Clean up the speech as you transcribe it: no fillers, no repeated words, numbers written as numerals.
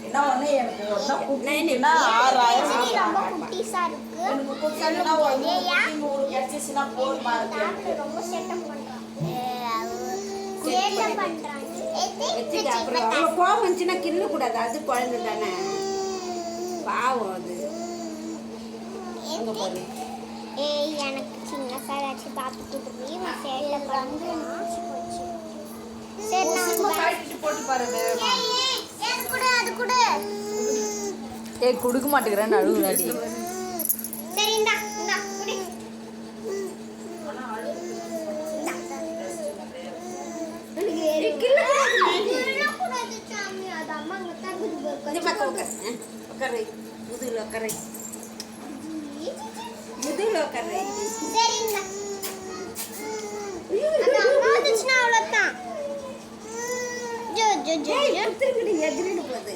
என்ன ஒண்ணு எனக்கு குட்டினா 6000 குட்டிஸா இருக்கு. எனக்கு குட்டினா ஒரு 100 கிடைச்சினா போதுமா இருக்கு. ரொம்ப சேட்டை பண்றான். சேட்டை பண்றான். அப்புறம் அவ கோவம் வந்துச்சுன்னா கிள்ள கூடாது. அது குழந்தை தானே, பாவம் அது. எனக்கு சின்ன சாராச்சு பார்த்துட்டு போய் சேட்டை பண்ணி போச்சு. சரி நான் போட்டு பாருங்க. அது கூட ஏய் குடுக்க மாட்டேங்கிறேன்னு அழுகுறாடி. சரி இந்தா இந்தா குடி. கிள்ளக்கூடாது சாமி. அது அம்மா அங்கே இந்த பக்கம் உட்காரு, உட்காரு, முதுகுல உட்காரு, முதுகுல உட்காரு. சரி இந்தா. அது அம்மா வந்துச்சுன்னா அவ்வளோதான். ஜோ ஜோ ஜோ திரும்பி எதிரின்னு போகுது.